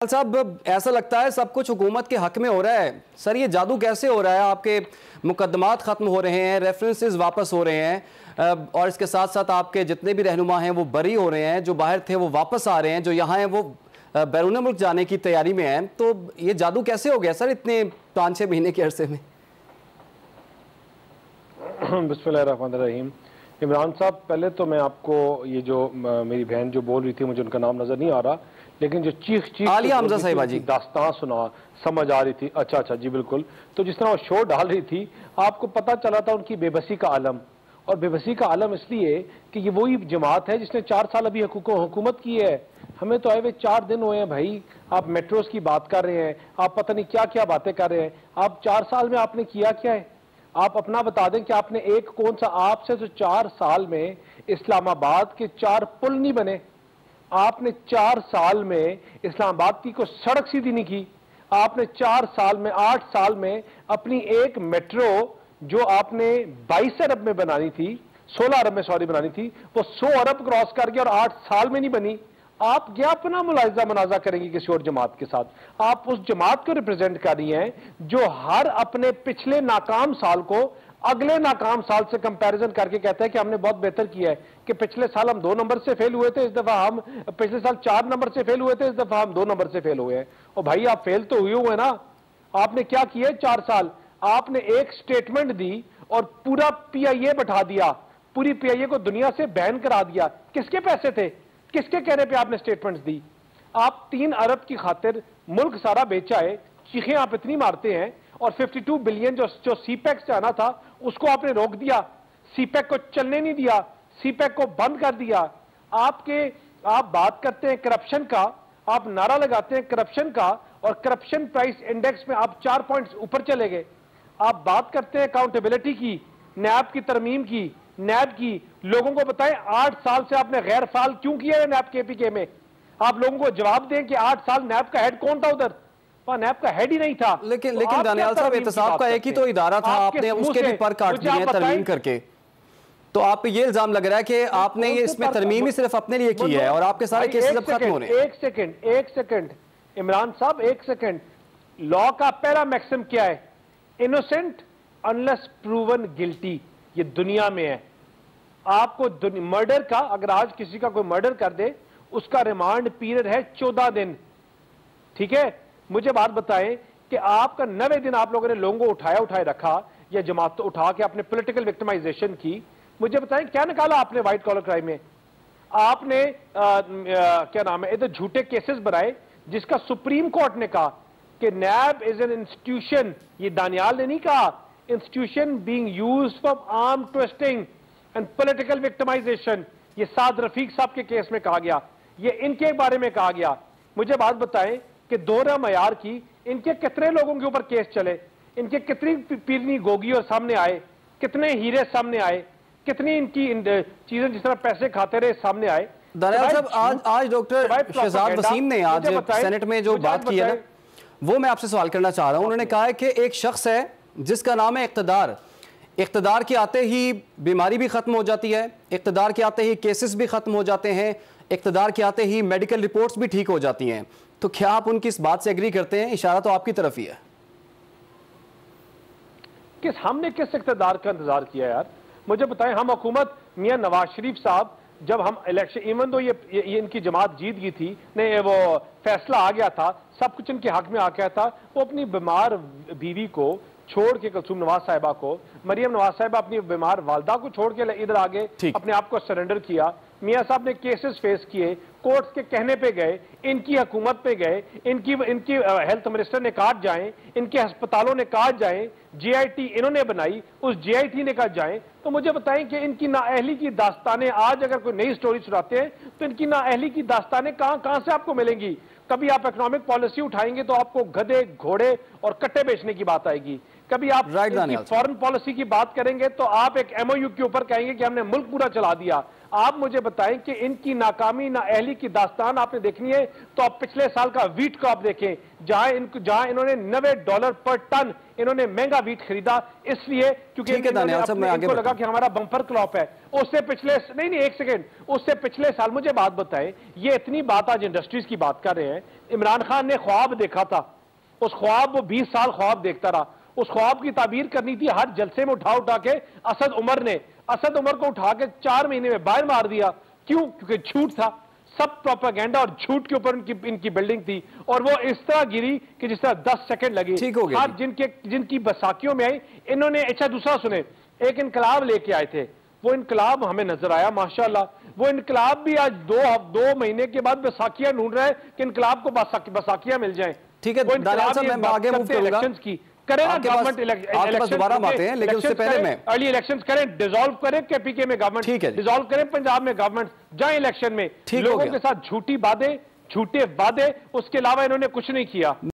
साहब, ऐसा लगता है सब कुछ हुकूमत के हक में हो रहा है। सर ये जादू कैसे हो रहा है? आपके मुकदमात ख़त्म हो रहे हैं, रेफरेंसेस वापस हो रहे हैं और इसके साथ साथ आपके जितने भी रहनुमा हैं वो बरी हो रहे हैं, जो बाहर थे वो वापस आ रहे हैं, जो यहाँ हैं वो बैरून मुल्क जाने की तैयारी में हैं। तो ये जादू कैसे हो गया सर इतने 5-6 महीने के अरसे में? बिस्मिल्लाहिर्रहमानिर्रहीम। इमरान साहब, पहले तो मैं आपको ये जो मेरी बहन जो बोल रही थी, मुझे उनका नाम नजर नहीं आ रहा, लेकिन जो चीख आलिया हमजा साहिबा जी दास्तान सुना समझ आ रही थी। अच्छा जी, बिल्कुल। तो जिस तरह वो शो डाल रही थी, आपको पता चला था उनकी बेबसी का आलम। और बेबसी का आलम इसलिए कि ये वही जमात है जिसने 4 साल अभी हुकूमत की है। हमें तो आए हुए 4 दिन हुए हैं भाई। आप मेट्रोस की बात कर रहे हैं, आप पता नहीं क्या क्या बातें कर रहे हैं। आप 4 साल में आपने किया क्या है? आप अपना बता दें कि आपने एक कौन सा, आपसे तो 4 साल में इस्लामाबाद के 4 पुल नहीं बने। आपने 4 साल में इस्लामाबाद की कोई सड़क सीधी नहीं की। आपने 4 साल में, 8 साल में अपनी एक मेट्रो जो आपने 22 अरब में बनानी थी, 16 अरब में सॉरी बनानी थी, वो 100 अरब क्रॉस कर गया और 8 साल में नहीं बनी। आप क्या अपना मुलाहिजा मुनाजा करेंगे किसी और जमात के साथ? आप उस जमात को रिप्रेजेंट कर रही हैं जो हर अपने पिछले नाकाम साल को अगले नाकाम साल से कंपैरिजन करके कहता है कि हमने बहुत बेहतर किया है, कि पिछले साल हम 2 नंबर से फेल हुए थे, इस दफा हम, पिछले साल 4 नंबर से फेल हुए थे, इस दफा हम 2 नंबर से फेल हुए हैं। और भाई आप फेल तो हुए ना। आपने क्या किया 4 साल? आपने एक स्टेटमेंट दी और पूरा पीआईए बैठा दिया, पूरी पीआईए को दुनिया से बैन करा दिया। किसके पैसे थे? किसके कहने पे आपने स्टेटमेंट्स दी? आप 3 अरब की खातिर मुल्क सारा बेचा है, चीखें आप इतनी मारते हैं, और 52 बिलियन जो सीपैक से आना था उसको आपने रोक दिया, सीपैक को चलने नहीं दिया, सीपैक को बंद कर दिया। आप बात करते हैं करप्शन का, आप नारा लगाते हैं करप्शन का, और करप्शन प्राइस इंडेक्स में आप 4 पॉइंट्स ऊपर चले गए। आप बात करते हैं अकाउंटेबिलिटी की, नैब की तरमीम की, नैब की। लोगों को बताएं 8 साल से आपने गैर फाल क्यों किया है नैब केपीके में? आप लोगों को जवाब दें कि 8 साल नैब का हेड कौन था उधर? वहां नैब का हेड ही नहीं था। लेकिन दानियाल साहब, एहतसाब का एक ही तो इदारा था, आपने उसके भी पर काट दिए हैं तरमीम करके। तो आप पे ये इल्जाम लग रहा है कि आपने ये इसमें तरमीम ही सिर्फ अपने लिए की है और आपके सारे केसेस अब खत्म हो रहे हैं। एक सेकंड इमरान साहब, एक सेकंड। लॉ का पहला मैक्सिम क्या है? Innocent unless proven guilty. ये दुनिया में है। आपको मर्डर का, अगर आज किसी का कोई मर्डर कर दे, उसका रिमांड पीरियड है 14 दिन। ठीक है? मुझे बात बताएं कि आपका 90 दिन आप लोगों ने लोगों को उठाए रखा, या जमात उठा के अपने पॉलिटिकल विक्टिमाइजेशन की। मुझे बताएं क्या निकाला आपने व्हाइट कॉलर क्राइम में? आपने क्या नाम है, इधर झूठे केसेस बनाए जिसका सुप्रीम कोर्ट ने कहा कि नैब इज एन इंस्टीट्यूशन। ये दानियाल ने नहीं कहा, institution being used for arm twisting and political victimisation. ये साद रफीक साहब के केस में कहा गया, ये इनके बारे में कहा गया। मुझे बात बताएं कि दोहरा मयार की इनके कितने लोगों के ऊपर केस चले, इनके कितनी पीरनी गोगी और सामने आए, कितने हीरे सामने आए, कितनी इनकी चीजें जिस तरह पैसे खाते रहे सामने आए। दानियाल साहब, आज डॉक्टर शहजाद वसीम ने आज सेनेट में जो बात की है ना, वो मैं आपसे सवाल करना चाह रहा हूं। उन्होंने कहा है कि एक शख्स है जिसका नाम है इक़्तिदार। इक़्तिदार के आते ही बीमारी भी खत्म हो जाती है, इक़्तिदार के आते ही केसेस भी खत्म हो जाते हैं, इक़्तिदार के आते ही मेडिकल रिपोर्ट्स भी ठीक हो जाती हैं। तो क्या आप उनकी इस बात से एग्री करते हैं? इशारा तो आपकी तरफ ही है। हमने किस इक़्तिदार का इंतजार किया यार? मुझे बताएं, हम हुकूमत मियां नवाज शरीफ साहब, जब हम इलेक्शन, इवन तो ये इनकी जमात जीत गई थी, नहीं वो फैसला आ गया था, सब कुछ इनके हक में आ गया था, वो अपनी बीमार बीवी को छोड़ के, कुलसूम नवाज साहिबा को, मरियम नवाज साहिबा अपनी बीमार वालदा को छोड़ के इधर आगे अपने आप को सरेंडर किया। मियां साहब ने केसेस फेस किए, कोर्ट्स के कहने पे गए, इनकी हुकूमत पे गए, इनकी हेल्थ मिनिस्टर ने काट जाएं, इनके अस्पतालों ने काट जाएं, जीआईटी इन्होंने बनाई, उस जीआईटी ने काट जाएं। तो मुझे बताएं कि इनकी नाअहली की दास्तानें, आज अगर कोई नई स्टोरी सुनाते हैं तो इनकी नाअहली की दास्तानें कहां से आपको मिलेंगी? कभी आप इकोनॉमिक पॉलिसी उठाएंगे तो आपको गधे, घोड़े और कट्टे बेचने की बात आएगी। कभी आप फॉरेन पॉलिसी की बात करेंगे तो आप एक एमओयू के ऊपर कहेंगे कि हमने मुल्क पूरा चला दिया। आप मुझे बताएं कि इनकी नाकामी नाअहली की दास्तान आपने देखनी है तो आप पिछले साल का वीट क्रॉप देखें, जहां इन्होंने $90 पर टन इन्होंने महंगा वीट खरीदा, इसलिए क्योंकि इनको लगा कि हमारा बम्पर क्रॉप है। उससे पिछले नहीं एक सेकेंड, उससे पिछले साल मुझे बात बताएं, ये इतनी बात आज इंडस्ट्रीज की बात कर रहे हैं, इमरान खान ने ख्वाब देखा था, उस ख्वाब वो 20 साल ख्वाब देखता रहा, उस ख्वाब की ताबीर करनी थी हर जलसे में उठा उठा के असद उमर को उठा के 4 महीने में बाहर मार दिया। क्यों? क्योंकि झूठ था, सब प्रोपेगेंडा और झूठ के ऊपर इनकी बिल्डिंग थी और वो इस तरह गिरी कि जिस तरह 10 सेकंड लगे। ठीक हो गया। आज जिनकी बैसाखियों में आई इन्होंने, अच्छा दूसरा सुने, एक इनकलाब लेके आए थे, वो इनकलाब हमें नजर आया माशाल्लाह, वो इनकलाब भी आज दो महीने के बाद बैसाखियां ढूंढ रहे हैं कि इनकलाब को बैसाखियां मिल जाए। ठीक है, मैं आगे मूव करूंगा, करें ना गवर्नमेंट इलेक्शन, दोबारा बातें हैं, लेकिन उससे पहले मैं अर्ली इलेक्शंस करें, डिसॉल्व करें केपीके में गवर्नमेंट, ठीक है, डिसॉल्व करें पंजाब में गवर्नमेंट, जाए इलेक्शन में, लोगों के साथ झूठी वादे, झूठे वादे, उसके अलावा इन्होंने कुछ नहीं किया।